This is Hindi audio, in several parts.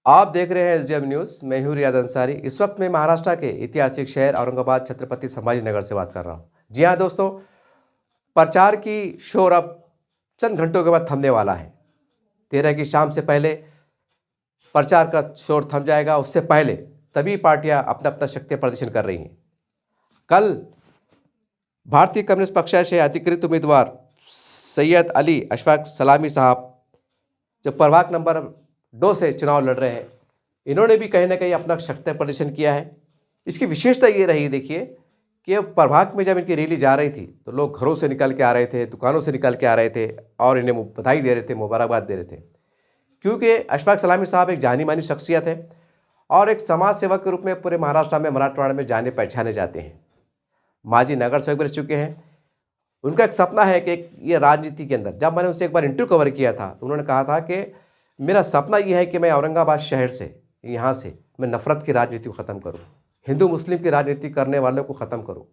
आप देख रहे हैं एसडीएम न्यूज़। मैं हूं रियाद अंसारी। इस वक्त मैं महाराष्ट्र के ऐतिहासिक शहर औरंगाबाद छत्रपति संभाजी नगर से बात कर रहा हूं। जी हां दोस्तों, प्रचार की शोर अब चंद घंटों के बाद थमने वाला है। 13 की शाम से पहले प्रचार का शोर थम जाएगा। उससे पहले तभी पार्टियां अपना अपना शक्ति प्रदर्शन कर रही हैं। कल भारतीय कम्युनिस्ट पक्ष से अधिकृत उम्मीदवार सैयद अली अशफाक सलामी साहब जो प्रभाग नंबर 2 से चुनाव लड़ रहे हैं, इन्होंने भी कहीं ना कहीं अपना शक्ति प्रदर्शन किया है। इसकी विशेषता ये रही, देखिए कि प्रभाग में जब इनकी रैली जा रही थी तो लोग घरों से निकल के आ रहे थे, दुकानों से निकल के आ रहे थे और इन्हें बधाई दे रहे थे, मुबारकबाद दे रहे थे, क्योंकि अशफाक सलामी साहब एक जानी मानी शख्सियत है और एक समाज सेवक के रूप में पूरे महाराष्ट्र में, मराठवाड़ा में जाने पहचाने जाते हैं। माजी नगर सेवक रह चुके हैं। उनका एक सपना है कि ये राजनीति के अंदर, जब मैंने उनसे एक बार इंटरव्यू कवर किया था तो उन्होंने कहा था कि मेरा सपना यह है कि मैं औरंगाबाद शहर से, यहाँ से मैं नफ़रत की राजनीति को ख़त्म करूँ, हिंदू मुस्लिम की राजनीति करने वालों को ख़त्म करूँ,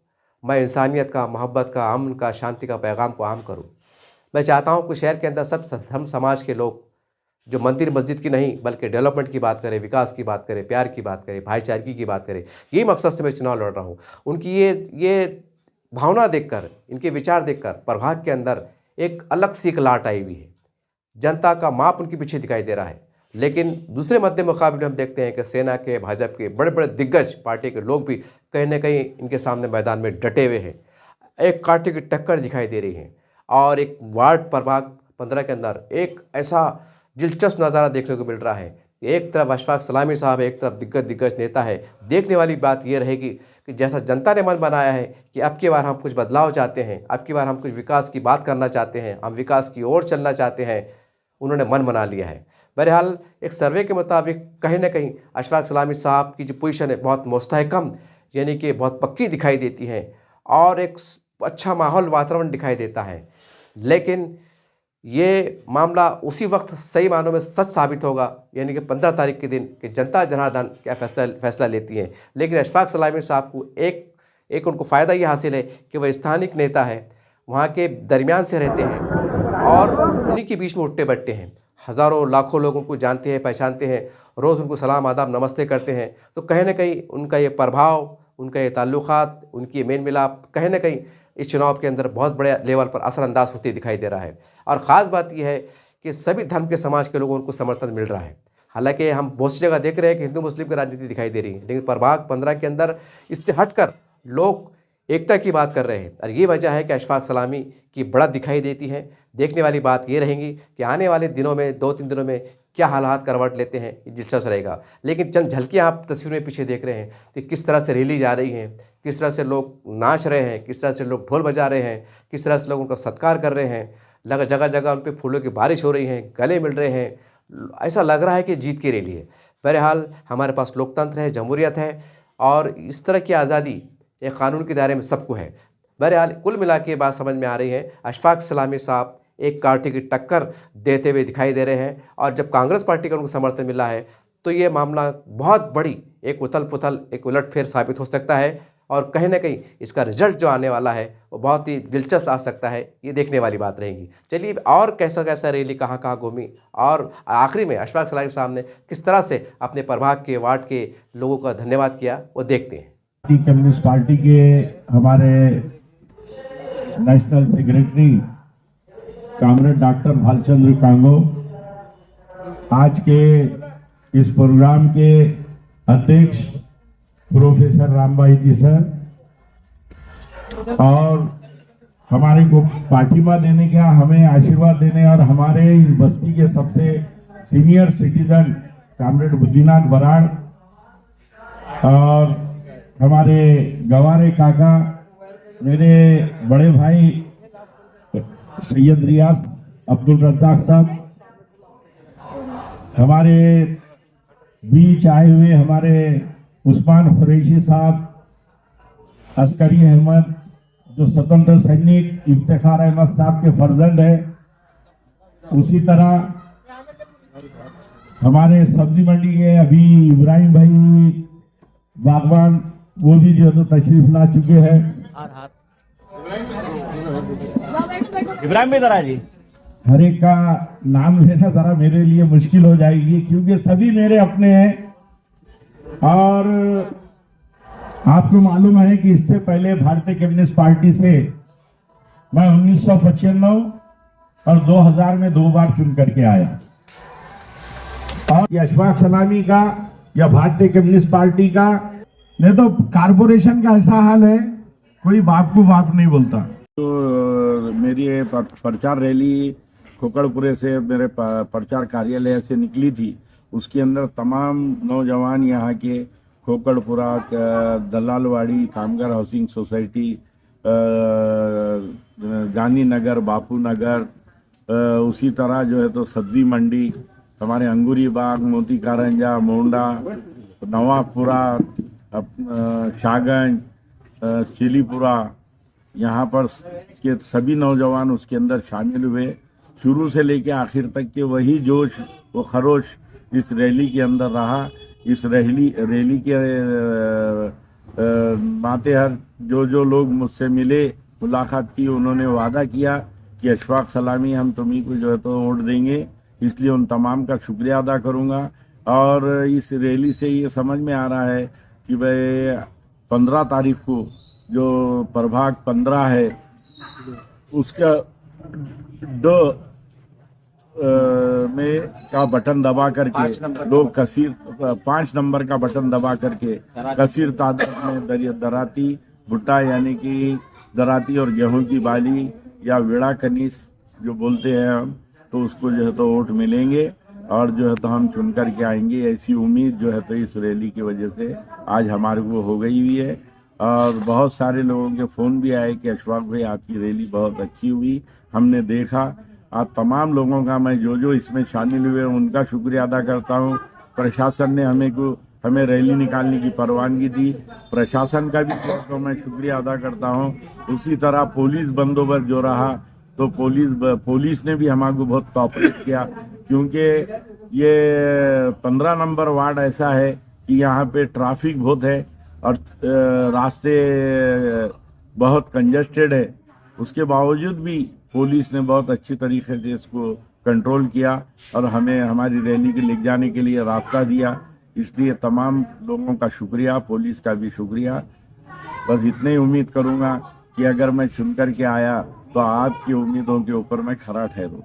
मैं इंसानियत का, मोहब्बत का, अमन का, शांति का पैगाम को आम करूँ। मैं चाहता हूँ कि शहर के अंदर सब हम समाज के लोग जो मंदिर मस्जिद की नहीं बल्कि डेवलपमेंट की बात करें, विकास की बात करें, प्यार की बात करें, भाईचारगी की बात करें। यही मकसद से मैं चुनाव लड़ रहा हूँ। उनकी ये भावना देखकर, इनके विचार देखकर प्रभाग के अंदर एक अलग सी एक लाट आई हुई है। जनता का माप उनके पीछे दिखाई दे रहा है। लेकिन दूसरे मध्य मुकाबले हम देखते हैं कि सेना के, भाजपा के बड़े बड़े दिग्गज पार्टी के लोग भी कहीं ना कहीं इनके सामने मैदान में डटे हुए हैं। एक कांटे की टक्कर दिखाई दे रही है और एक वार्ड प्रभाग 15 के अंदर एक ऐसा दिलचस्प नज़ारा देखने को मिल रहा है। एक तरफ अशफाक सलामी साहब, एक तरफ दिग्गज नेता है। देखने वाली बात यह रहेगी कि जैसा जनता ने मन बनाया है कि अब की बार हम कुछ बदलाव चाहते हैं, अब की बार हम कुछ विकास की बात करना चाहते हैं, हम विकास की ओर चलना चाहते हैं, उन्होंने मन बना लिया है। बहरहाल एक सर्वे के मुताबिक कहीं ना कहीं अशफाक सलामी साहब की जो पोजीशन है बहुत मुस्तहकम, यानी कि बहुत पक्की दिखाई देती है और एक अच्छा माहौल, वातावरण दिखाई देता है। लेकिन ये मामला उसी वक्त सही मानों में सच साबित होगा, यानी कि 15 तारीख के दिन कि जनता जनार्दन क्या फैसला लेती है। लेकिन अशफाक सलामी साहब को एक उनको फ़ायदा ये हासिल है कि वह स्थानिक नेता है, वहाँ के दरमियान से रहते हैं और उन्हीं के बीच में उठते बैठते हैं। हज़ारों लाखों लोग उनको जानते हैं, पहचानते हैं, रोज़ उनको सलाम आदाब नमस्ते करते हैं। तो कहीं ना कहीं उनका ये प्रभाव, उनका ये ताल्लुकात, उनकी मेल मिलाप कहीं ना कहीं इस चुनाव के अंदर बहुत बड़े लेवल पर असरअंदाज होते दिखाई दे रहा है। और ख़ास बात यह है कि सभी धर्म के समाज के लोगों को समर्थन मिल रहा है। हालांकि हम बहुत सी जगह देख रहे हैं कि हिंदू मुस्लिम की राजनीति दिखाई दे रही है, लेकिन प्रभाग 15 के अंदर इससे हटकर लोग एकता की बात कर रहे हैं और ये वजह है कि अशफाक सलामी की बढ़त दिखाई देती है। देखने वाली बात ये रहेगी कि आने वाले दिनों में, 2-3 दिनों में क्या हालात करवट लेते हैं, ये दिलचस्प रहेगा। लेकिन चंद झलकियाँ आप तस्वीर में पीछे देख रहे हैं कि किस तरह से रैली जा रही हैं, किस तरह से लोग नाच रहे हैं, किस तरह से लोग ढोल बजा रहे हैं, किस तरह से लोग उनका सत्कार कर रहे हैं। जगह जगह उन पर फूलों की बारिश हो रही है, गले मिल रहे हैं। ऐसा लग रहा है कि जीत की रैली है। बहरहाल हमारे पास लोकतंत्र है, जमहूरियत है और इस तरह की आज़ादी एक कानून के दायरे में सबको है। बहरहाल कुल मिला के बात समझ में आ रही है, अशफाक सलामी साहब एक पार्टी की टक्कर देते हुए दिखाई दे रहे हैं और जब कांग्रेस पार्टी का उनको समर्थन मिला है तो ये मामला बहुत बड़ी एक उथल पुथल, एक उलटफेर साबित हो सकता है और कहीं ना कहीं इसका रिजल्ट जो आने वाला है वो बहुत ही दिलचस्प आ सकता है। ये देखने वाली बात रहेगी। चलिए और कैसा कैसा रैली कहाँ कहाँ घूमी और आखिरी में अशफाक सलामी साहब ने किस तरह से अपने प्रभाग के, वार्ड के लोगों का धन्यवाद किया, वो देखते हैं। कम्युनिस्ट पार्टी के हमारे national secretary comrade doctor Bhalchandra Congo आज के इस प्रोग्राम के अध्यक्ष प्रोफेसर रामभाई जी सर और हमारे को पार्टिबा देने का, हमें आशीर्वाद देने और हमारे इस बस्ती के सबसे senior citizen comrade Buddhinath Brar और हमारे गवारे काका, मेरे बड़े भाई सैयद रियाज अब्दुल रज्जाक साहब, हमारे बीच आए हुए हमारे उस्मान कुरैशी साहब, अस्करी अहमद जो स्वतंत्र सैनिक इफ्तिखार अहमद साहब के फर्जंद है, उसी तरह हमारे सब्जी मंडी के अभी इब्राहिम भाई बागवान, वो भी जो तो तशरीफ ला चुके हैं। इब्राहिम भी इधर आ जी। हर एक का नाम लेना जरा मेरे लिए मुश्किल हो जाएगी, क्योंकि सभी मेरे अपने हैं। और आपको मालूम है कि इससे पहले भारतीय कम्युनिस्ट पार्टी से मैं 1995 और 2000 में 2 बार चुन करके आया। और ये अशफाक सलामी का या भारतीय कम्युनिस्ट पार्टी का, नहीं तो कारपोरेशन का ऐसा हाल है, कोई बाप को बाप नहीं बोलता। तो मेरी ये प्रचार रैली खोकड़पुरे से मेरे प्रचार कार्यालय से निकली थी। उसके अंदर तमाम नौजवान यहाँ के खोकड़पुरा, दलालवाड़ी, कामगार हाउसिंग सोसाइटी, गांधीनगर, बापू नगर, उसी तरह जो है तो सब्जी मंडी, हमारे अंगूरी बाग, मोती कारंजा, मोंडा, नवापुरा, शाहगंज, चिलीपुरा, यहाँ पर के सभी नौजवान उसके अंदर शामिल हुए। शुरू से लेकर आखिर तक के वही जोश वो खरोश इस रैली के अंदर रहा। इस रैली के मातेहर जो लोग मुझसे मिले, मुलाकात की, उन्होंने वादा किया कि अशफाक सलामी हम तुम्ही को जो है तो वोट देंगे। इसलिए उन तमाम का शुक्रिया अदा करूंगा। और इस रैली से ये समझ में आ रहा है कि भाई 15 तारीख को जो प्रभाग 15 है उसका में का बटन दबा करके लोग कसीर 5 नंबर का बटन दबा करके कसीर तादाद में दराती भुट्टा यानी कि दराती और गेहूं की बाली या वेड़ा कनीस जो बोलते हैं हम, तो उसको जो है तो वोट मिलेंगे और जो है तो हम चुन कर के आएंगे। ऐसी उम्मीद जो है तो इस रैली की वजह से आज हमारे को हो गई हुई है। और बहुत सारे लोगों के फ़ोन भी आए कि अशफाक भाई आपकी रैली बहुत अच्छी हुई, हमने देखा। आप तमाम लोगों का मैं जो इसमें शामिल हुए उनका शुक्रिया अदा करता हूँ। प्रशासन ने हमें रैली निकालने की परवानगी दी, प्रशासन का भी तो मैं शुक्रिया अदा करता हूँ। उसी तरह पुलिस बंदोबस्त जो रहा, तो पुलिस ने भी हमारे बहुत कोऑपरेट किया, क्योंकि ये 15 नंबर वार्ड ऐसा है कि यहाँ पे ट्रैफिक बहुत है और रास्ते बहुत कंजस्टेड है। उसके बावजूद भी पुलिस ने बहुत अच्छी तरीके से इसको कंट्रोल किया और हमें हमारी रैली के ले जाने के लिए रास्ता दिया। इसलिए तमाम लोगों का शुक्रिया, पुलिस का भी शुक्रिया। बस इतने ही उम्मीद करूँगा कि अगर मैं चुन कर के आया तो आपकी उम्मीदों के ऊपर मैं खरा ठहरूँ।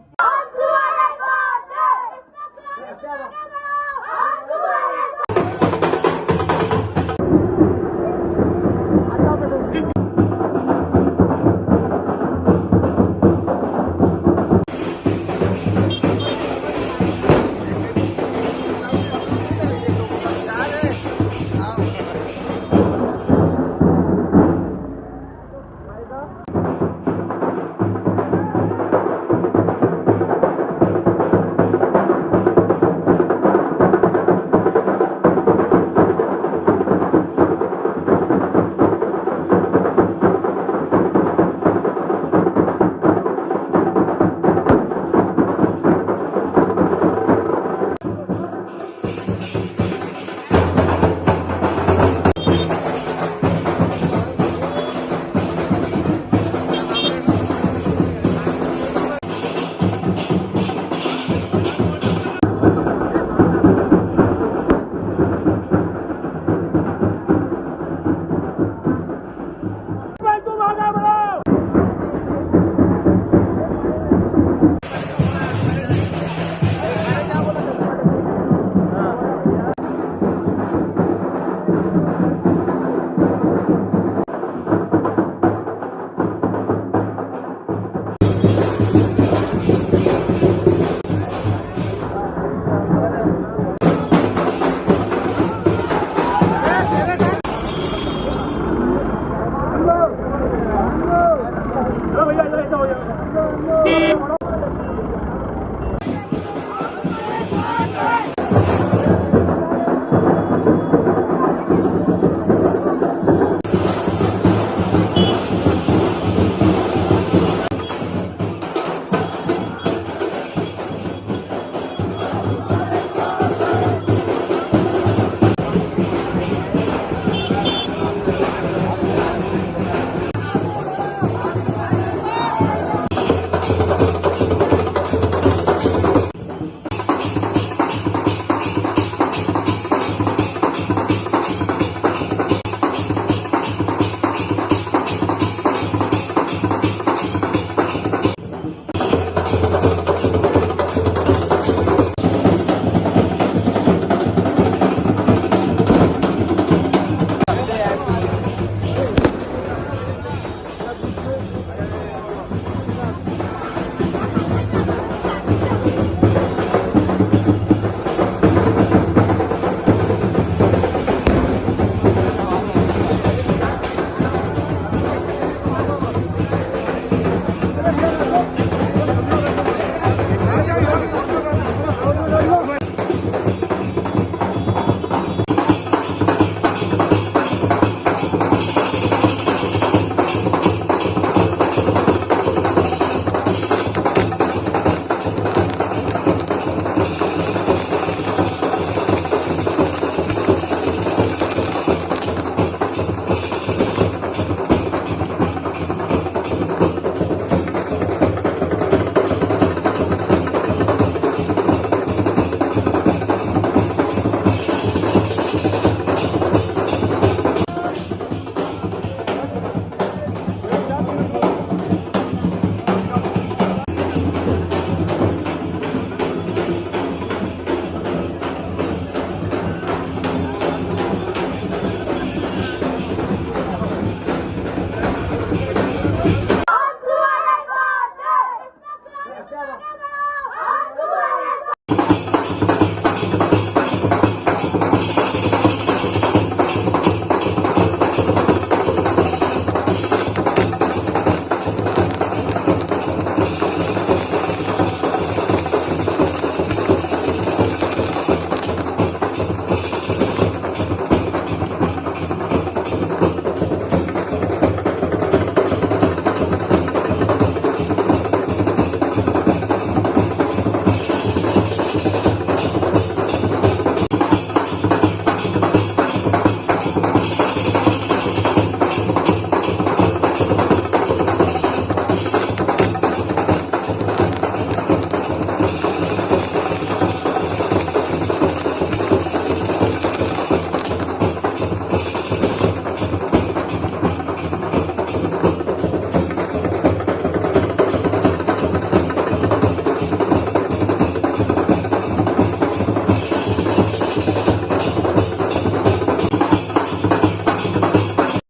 चलो